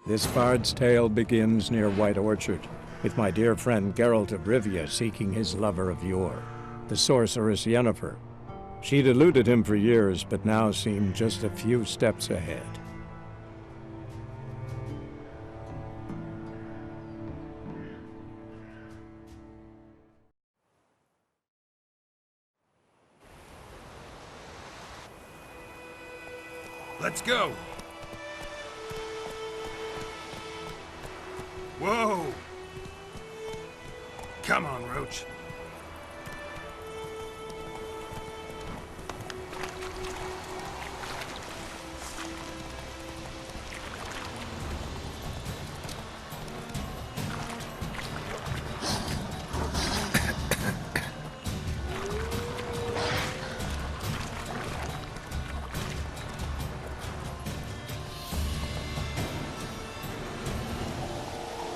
This bard's tale begins near White Orchard, with my dear friend Geralt of Rivia seeking his lover of yore, the sorceress Yennefer. She'd eluded him for years, but now seemed just a few steps ahead. Let's go! Whoa! Come on, Roach.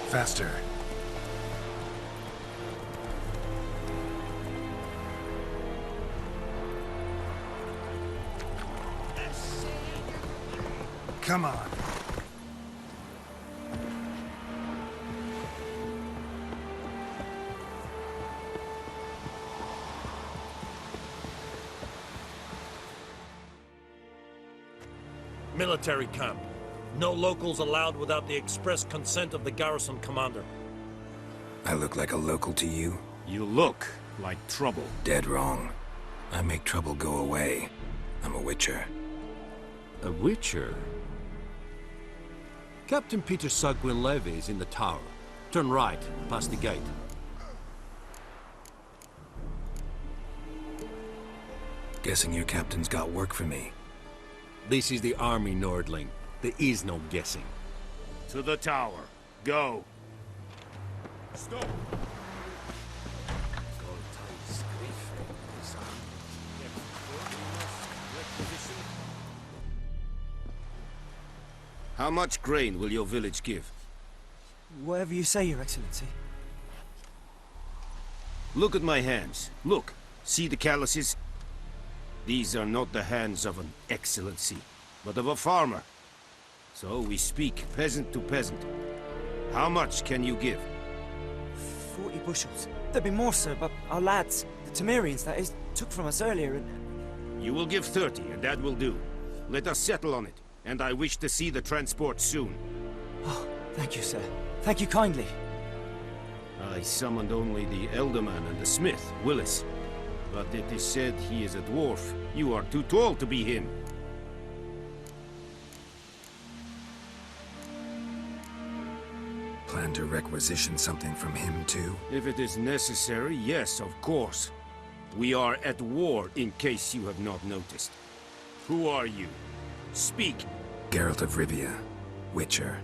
Faster. Come on. Military camp. No locals allowed without the express consent of the garrison commander. I look like a local to you? You look like trouble. Dead wrong. I make trouble go away. I'm a witcher. A witcher? Captain Peter Sagwin Levy is in the tower. Turn right, past the gate. Guessing your captain's got work for me. This is the army, Nordling. There is no guessing. To the tower. Go. Stop. How much grain will your village give? Whatever you say, Your Excellency. Look at my hands. Look. See the calluses? These are not the hands of an excellency, but of a farmer. So we speak peasant to peasant. How much can you give? 40 bushels. There'd be more, sir, but our lads, the Temerians, that is, took from us earlier and... You will give 30, and that will do. Let us settle on it, and I wish to see the transport soon. Oh, thank you, sir. Thank you kindly. I summoned only the Elderman and the smith, Willis. But it is said he is a dwarf. You are too tall to be him. Plan to requisition something from him, too? If it is necessary, yes, of course. We are at war, in case you have not noticed. Who are you? Speak. Geralt of Rivia, Witcher.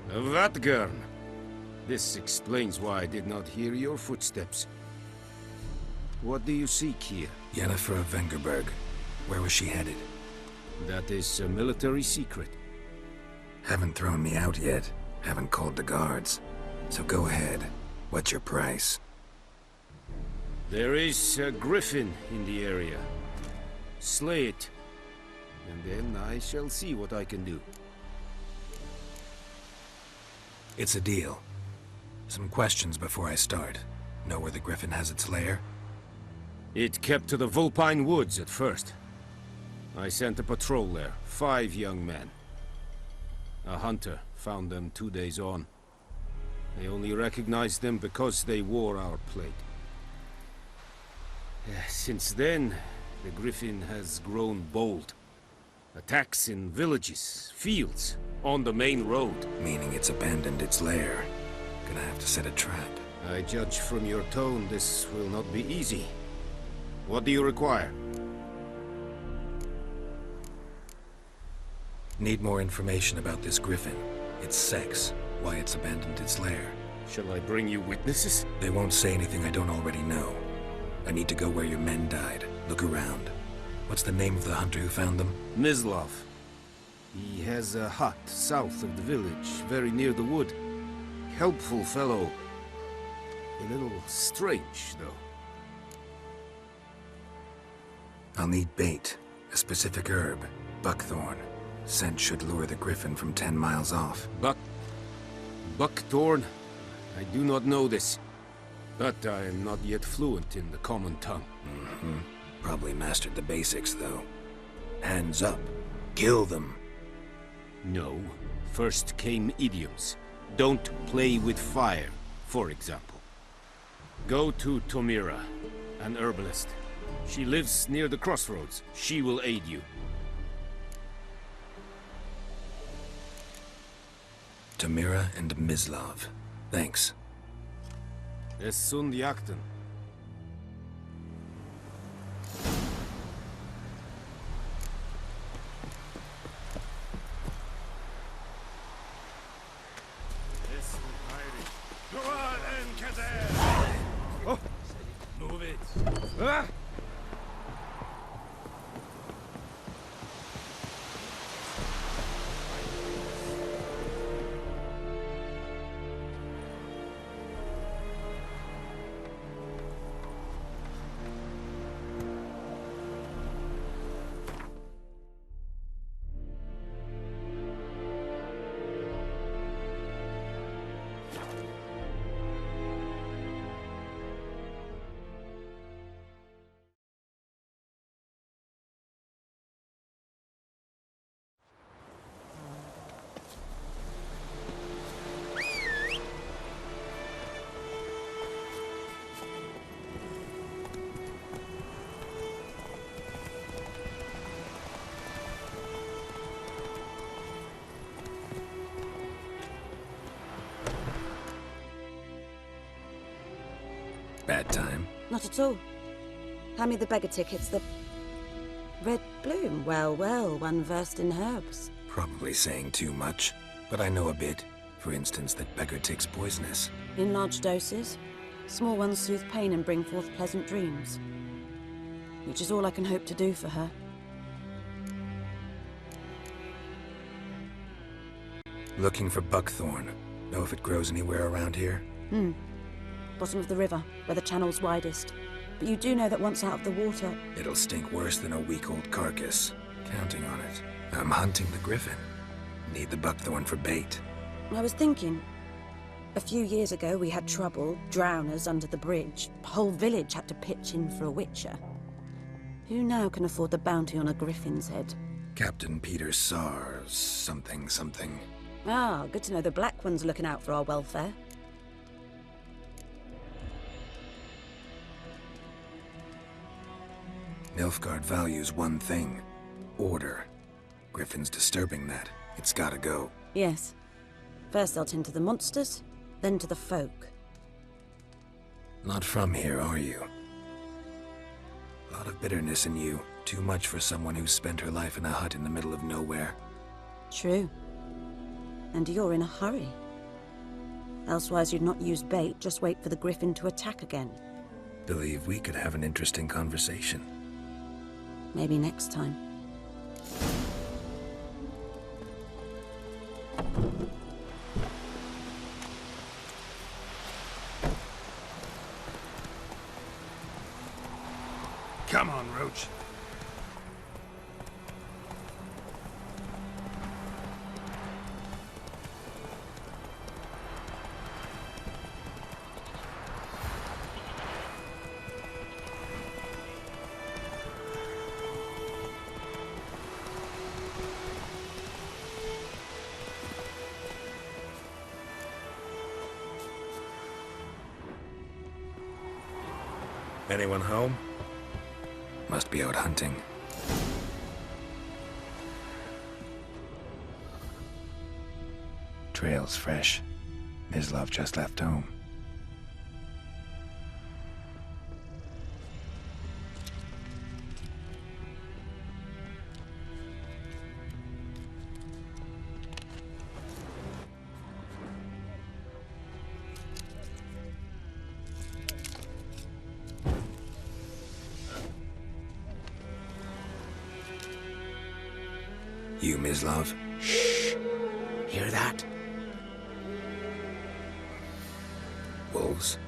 Vatgern. This explains why I did not hear your footsteps. What do you seek here? Yennefer of Vengerberg. Where was she headed? That is a military secret. Haven't thrown me out yet. Haven't called the guards. So go ahead. What's your price? There is a griffin in the area. Slay it. And then I shall see what I can do. It's a deal. Some questions before I start. Know where the griffin has its lair? It kept to the Vulpine Woods at first. I sent a patrol there, 5 young men. A hunter found them 2 days on. They only recognized them because they wore our plate. Since then, the griffin has grown bold. Attacks in villages, fields, on the main road. Meaning it's abandoned its lair. Gonna have to set a trap. I judge from your tone this will not be easy. What do you require? Need more information about this griffin. Its sex, why it's abandoned its lair. Shall I bring you witnesses? They won't say anything I don't already know. I need to go where your men died. Look around. What's the name of the hunter who found them? Mislav. He has a hut south of the village, very near the wood. Helpful fellow. A little strange, though. I'll need bait, a specific herb, buckthorn. Scent should lure the griffin from 10 miles off. Buckthorn? I do not know this. But I am not yet fluent in the common tongue. Probably mastered the basics, though. Hands up. Kill them. No. First came idioms. Don't play with fire, for example. Go to Tomira, an herbalist. She lives near the crossroads. She will aid you. Tamira and Mislav. Thanks. Es sunt jakten. Move it. Bad time. Not at all. Hand me the beggar tickets, the... Red bloom. Well, well, one versed in herbs. Probably saying too much, but I know a bit. For instance, that beggar tick's poisonous. In large doses. Small ones soothe pain and bring forth pleasant dreams. Which is all I can hope to do for her. Looking for buckthorn. Know if it grows anywhere around here? Bottom of the river, where the channel's widest. But you do know that once out of the water... It'll stink worse than a week-old carcass. Counting on it. I'm hunting the griffin. Need the buckthorn for bait. I was thinking... A few years ago we had trouble, drowners under the bridge. The whole village had to pitch in for a witcher. Who now can afford the bounty on a griffin's head? Captain Peter Sars, something. Ah, good to know the Black One's looking out for our welfare. Nilfgaard values one thing. Order. Griffin's disturbing that. It's gotta go. Yes. First they'll tend to the monsters, then to the folk. Not from here, are you? A lot of bitterness in you. Too much for someone who's spent her life in a hut in the middle of nowhere. True. And you're in a hurry. Elsewise you'd not use bait, just wait for the griffin to attack again. Believe we could have an interesting conversation. Maybe next time. Come on, Roach. Anyone home? Must be out hunting. Trail's fresh. Mislav just left home. You, Mislav? Shh! Hear that? Wolves?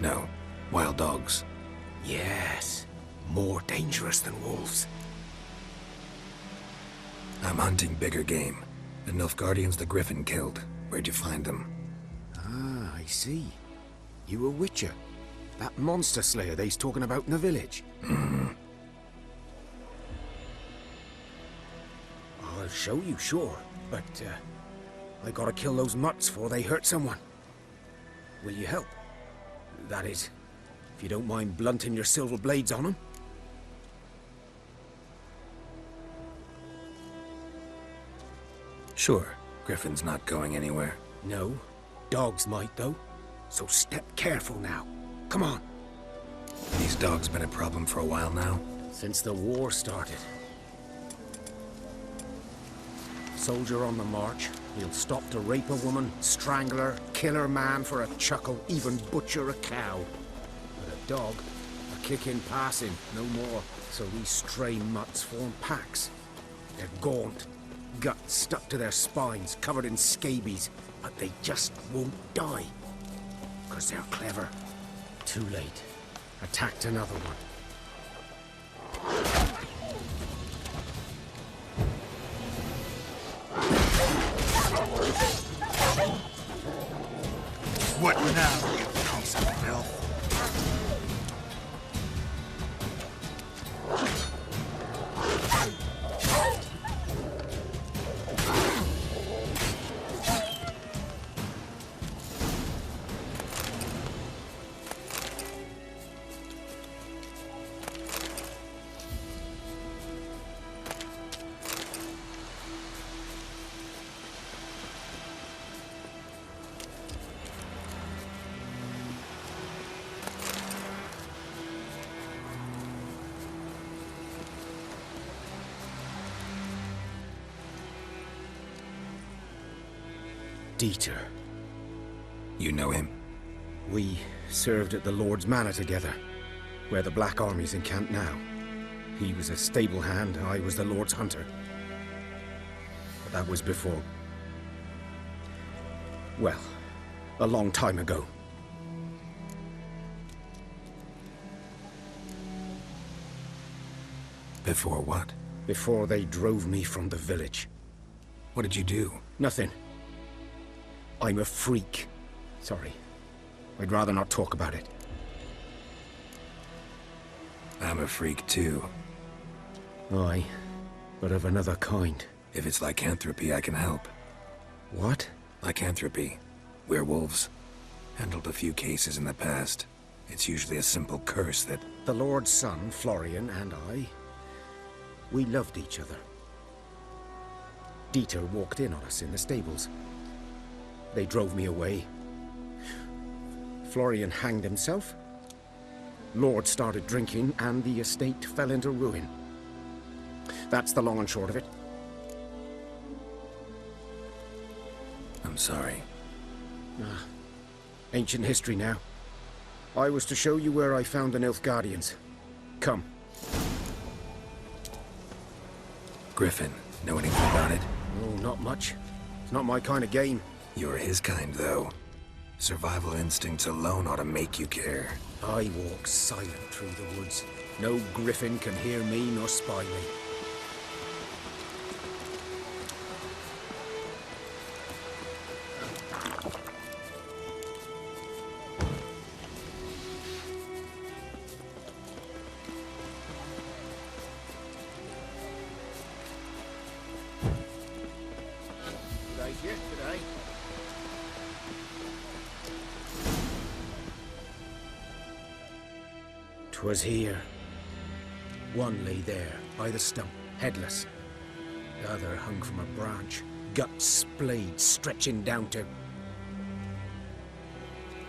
No, wild dogs. Yes. More dangerous than wolves. I'm hunting bigger game. The Nilfgaardians the Griffin killed. Where'd you find them? Ah, I see. You a witcher. That monster slayer they's talking about in the village. I'll show you, sure. But, I gotta kill those mutts before they hurt someone. Will you help? That is, if you don't mind blunting your silver blades on them. Sure. Griffin's not going anywhere. No. Dogs might, though. So step careful now. Come on. These dogs been a problem for a while now? Since the war started. Soldier on the march. He'll stop to rape a woman, strangle her, kill her man for a chuckle, even butcher a cow. But a dog, a kick in passing, no more. So these stray mutts form packs. They're gaunt, guts stuck to their spines, covered in scabies, but they just won't die. 'Cause they're clever. Too late. Attacked another one. What now, you piece of filth? Dieter. You know him? We served at the Lord's Manor together, where the Black Army's encamped now. He was a stable hand, I was the Lord's hunter. But that was before... well, a long time ago. Before what? Before they drove me from the village. What did you do? Nothing. I'm a freak. Sorry. I'd rather not talk about it. I'm a freak too. Aye, but of another kind. If it's lycanthropy, I can help. What? Lycanthropy. Werewolves. Handled a few cases in the past. It's usually a simple curse that... The Lord's son, Florian, and I... we loved each other. Dieter walked in on us in the stables. They drove me away. Florian hanged himself. Lord started drinking, and the estate fell into ruin. That's the long and short of it. I'm sorry. Ancient history now. I was to show you where I found the Nilfgaardians. Come. Griffin, know anything about it? Oh, not much. It's not my kind of game. You're his kind, though. Survival instincts alone ought to make you care. I walk silent through the woods. No griffin can hear me nor spy me. Today's yesterday. 'Twas here. One lay there, by the stump, headless. The other hung from a branch, guts splayed, stretching down to...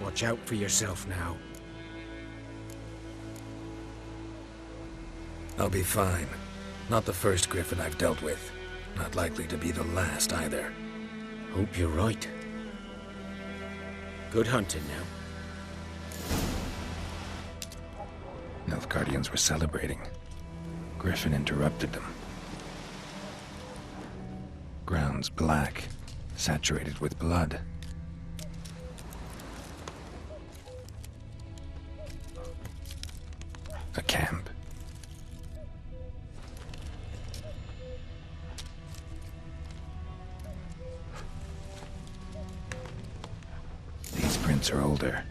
Watch out for yourself now. I'll be fine. Not the first griffin I've dealt with. Not likely to be the last, either. Hope you're right. Good hunting now. Nilfgaardians were celebrating. Griffin interrupted them. Ground's black, saturated with blood. A camp. These prints are older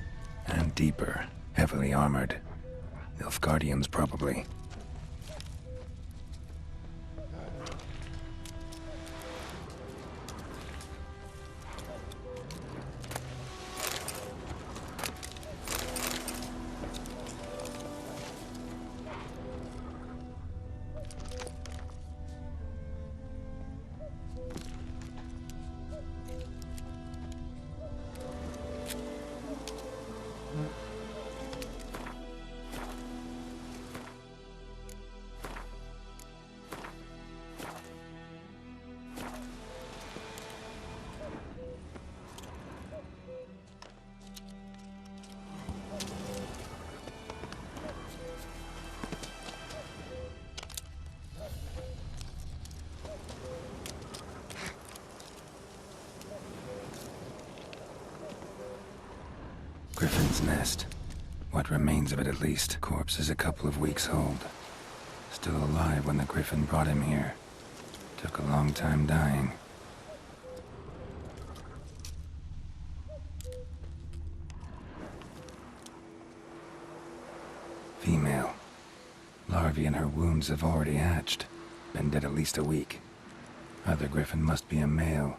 and deeper, heavily armored. Nilfgaardians, probably. Griffin's nest. What remains of it, at least. Corpse is a couple of weeks old. Still alive when the Griffin brought him here. Took a long time dying. Female. Larvae in her wounds have already hatched. Been dead at least a week. Other Griffin must be a male.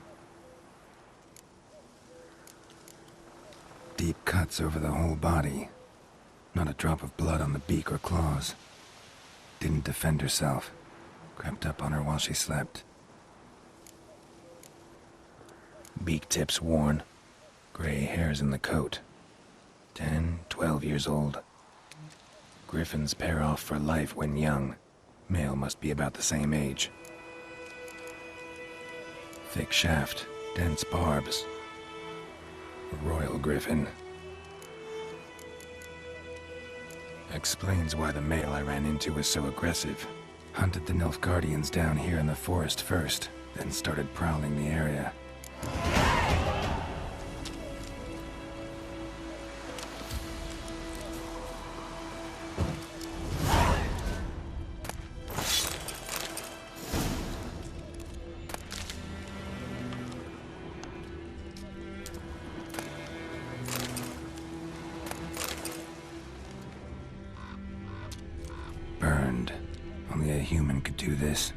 Deep cuts over the whole body. Not a drop of blood on the beak or claws. Didn't defend herself. Crept up on her while she slept. Beak tips worn. Gray hairs in the coat. 10, 12 years old. Griffins pair off for life when young. Male must be about the same age. Thick shaft, dense barbs. A royal griffin. Explains why the male I ran into was so aggressive. Hunted the Nilfgaardians down here in the forest first, then started prowling the area. Burned. Only a human could do this.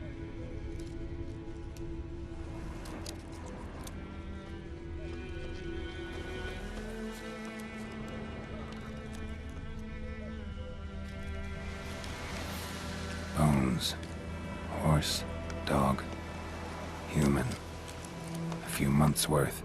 Bones. Horse, dog, human. A few months' worth.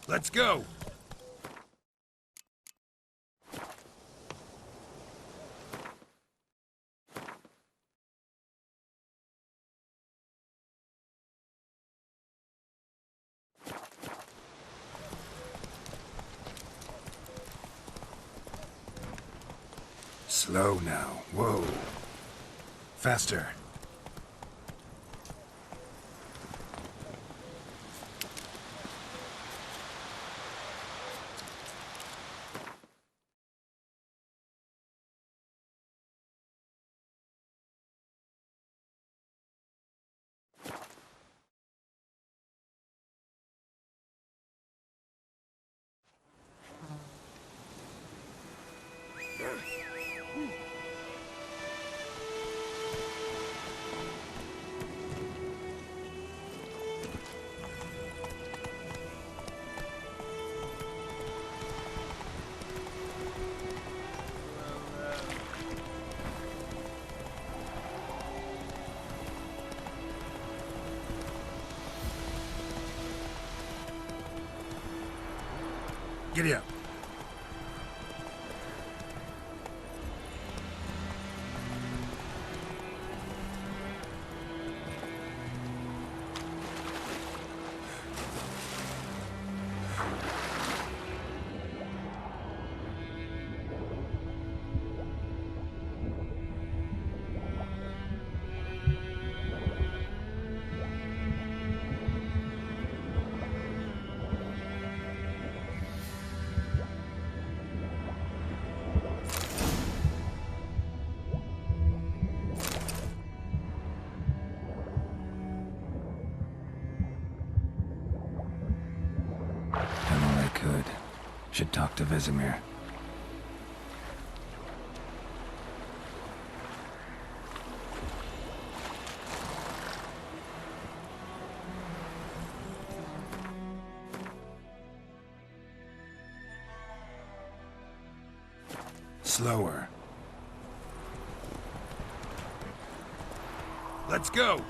Let's go! Slow now. Whoa. Faster. Giddy up. Done all I could. Should talk to Vesemir. Slower. Let's go.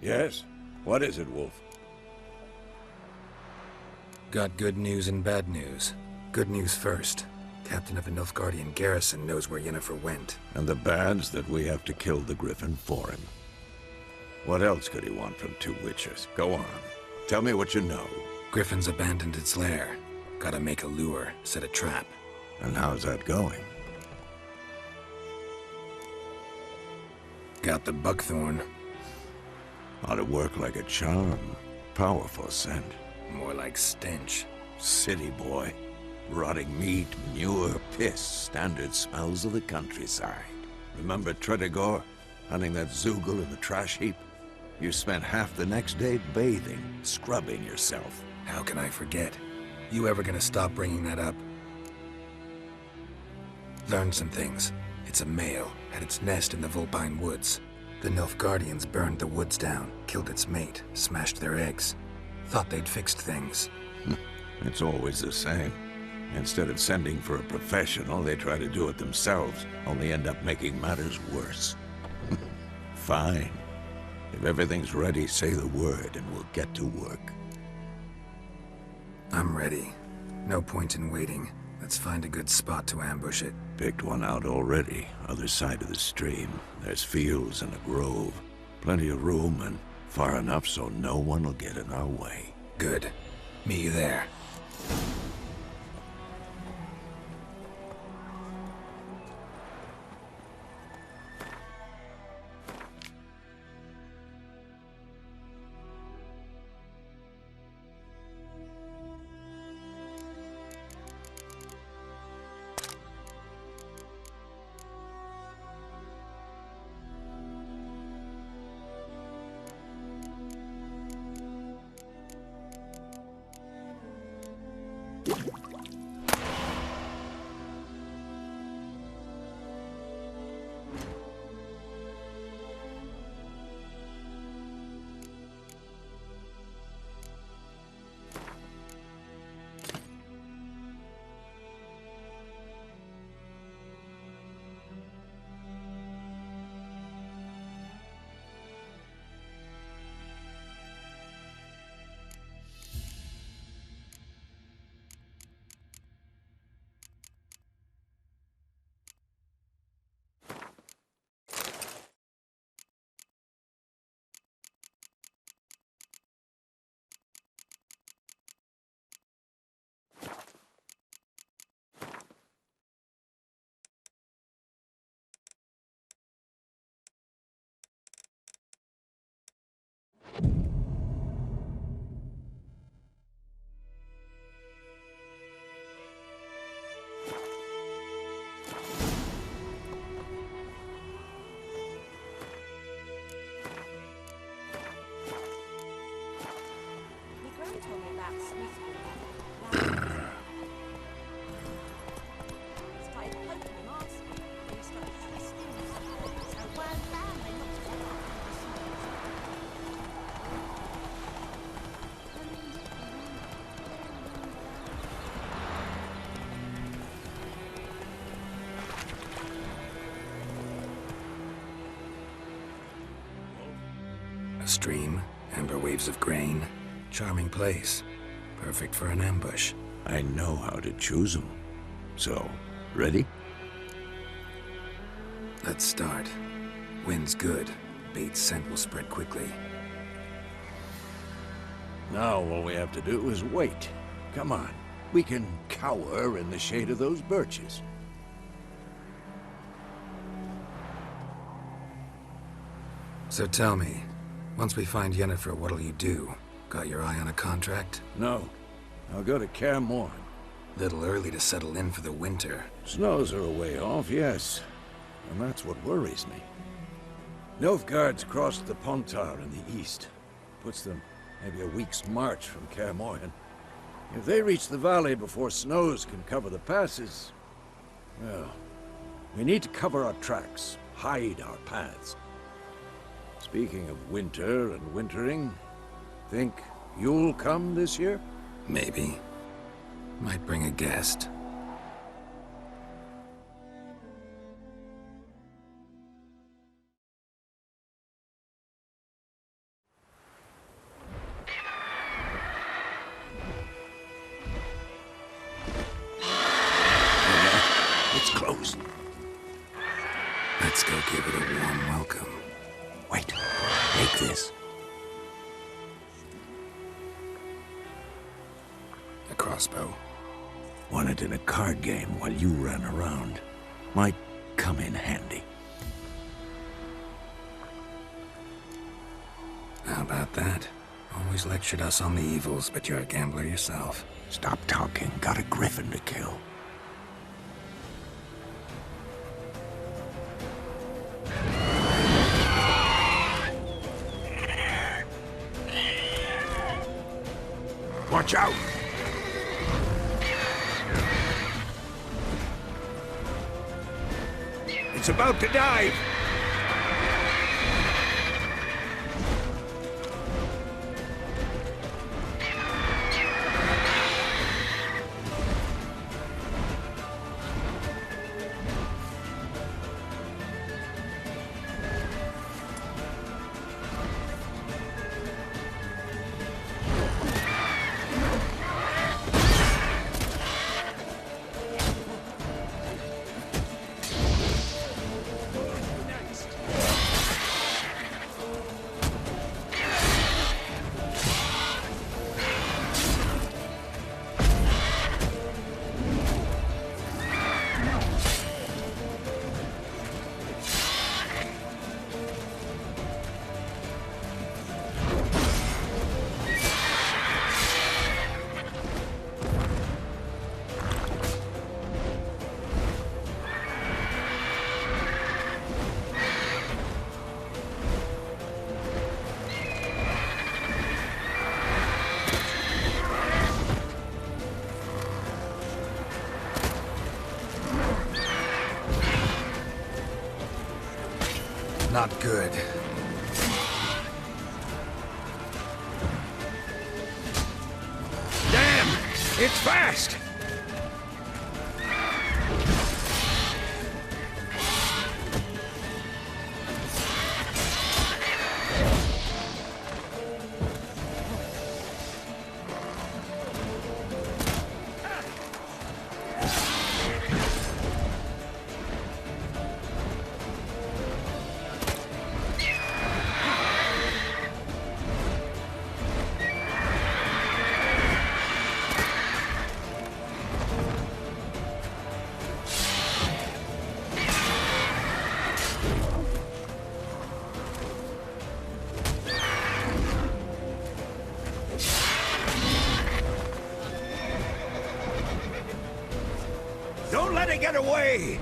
Yes? What is it, Wolf? Got good news and bad news. Good news first. Captain of the Nilfgaardian garrison knows where Yennefer went. And the bad's that we have to kill the Griffin for him. What else could he want from two witches? Go on. Tell me what you know. Griffin's abandoned its lair. Gotta make a lure, set a trap. And how's that going? Got the buckthorn. Ought to work like a charm. Powerful scent. More like stench. City boy. Rotting meat, manure, piss. Standard smells of the countryside. Remember Tredegor? Hunting that Zoogle in the trash heap? You spent half the next day bathing, scrubbing yourself. How can I forget? You ever gonna stop bringing that up? Learned some things. It's a male, had its nest in the Vulpine Woods. The Nilfgaardians burned the woods down, killed its mate, smashed their eggs. Thought they'd fixed things. It's always the same. Instead of sending for a professional, they try to do it themselves, only end up making matters worse. Fine. If everything's ready, say the word and we'll get to work. I'm ready. No point in waiting. Let's find a good spot to ambush it. Picked one out already, other side of the stream. There's fields and a grove. Plenty of room and far enough so no one will get in our way. Good. Meet you there. stream, amber waves of grain. Charming place. Perfect for an ambush. I know how to choose them. So, ready? Let's start. Wind's good. Bait's scent will spread quickly. Now all we have to do is wait. Come on. We can cower in the shade of those birches. So tell me, once we find Yennefer, what'll you do? Got your eye on a contract? No. I'll go to Kaer Morhen. Little early to settle in for the winter. Snows are a way off, yes. And that's what worries me. Nilfgaard's crossed the Pontar in the east. Puts them maybe a week's march from Kaer Morhen. If they reach the valley before snows can cover the passes, well, we need to cover our tracks, hide our paths. Speaking of winter and wintering, think you'll come this year? Maybe. Might bring a guest. It's closed. Let's go give it a warm welcome. Wait, take this. A crossbow. Won it in a card game while you ran around. Might come in handy. How about that? Always lectured us on the evils, but you're a gambler yourself. Stop talking. Got a griffin to kill. Watch out! It's about to dive! Not good. Damn! It's fast! Don't let it get away!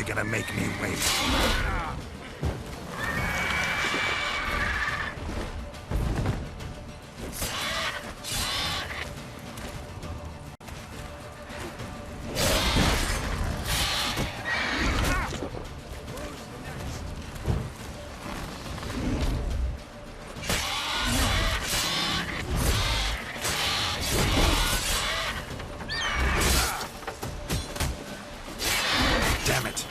you're gonna make me wait. Damn it.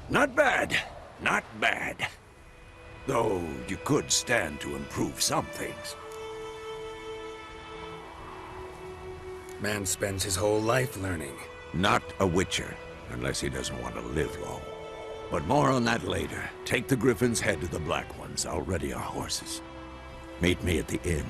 Not bad. Not bad. Though you could stand to improve some things. Man spends his whole life learning. Not a witcher, unless he doesn't want to live long. But more on that later. Take the Griffin's head to the Black Ones. I'll ready our horses. Meet me at the inn.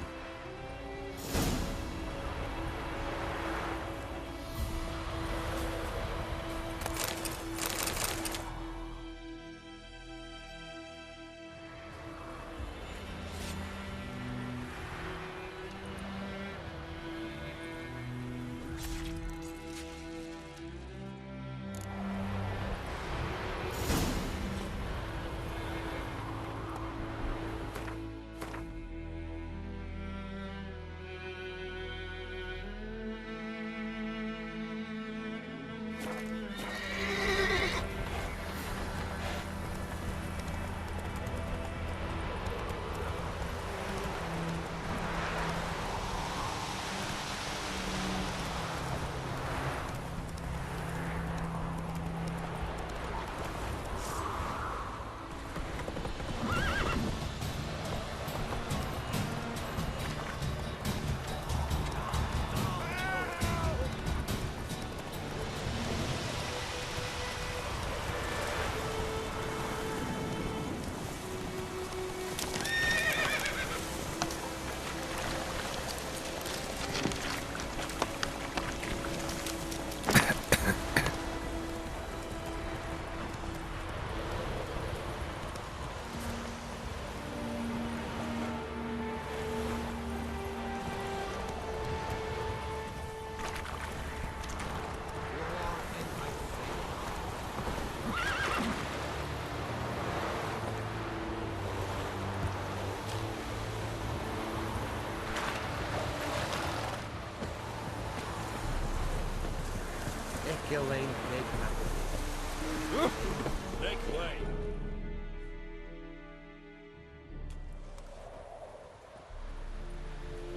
Make way.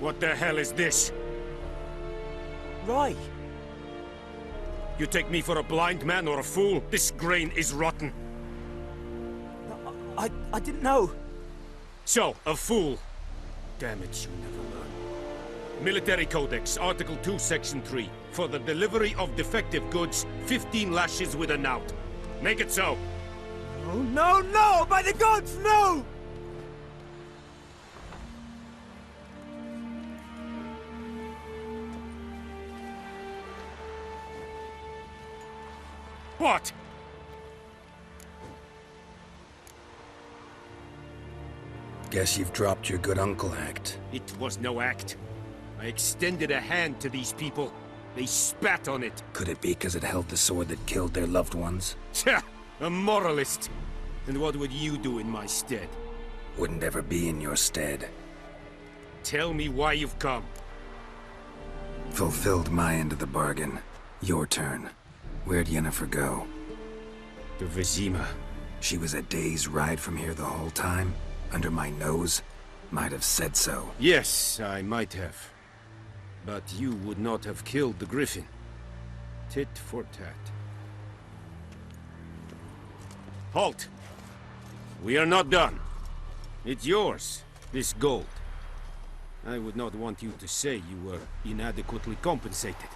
What the hell is this? Right. You take me for a blind man or a fool? This grain is rotten. I didn't know. So, a fool. Damn it, you never learn. Military Codex, Article 2, Section 3. For the delivery of defective goods, 15 lashes with a knout. Make it so. Oh, no, no! By the gods, no! What? Guess you've dropped your good uncle act. It was no act. I extended a hand to these people. They spat on it. Could it be because it held the sword that killed their loved ones? Tja, a moralist. And what would you do in my stead? Wouldn't ever be in your stead. Tell me why you've come. Fulfilled my end of the bargain. Your turn. Where'd Yennefer go? To Vizima. She was a day's ride from here the whole time? Under my nose? Might have said so. Yes, I might have. But you would not have killed the Griffin. Tit for tat. Halt! We are not done. It's yours, this gold. I would not want you to say you were inadequately compensated.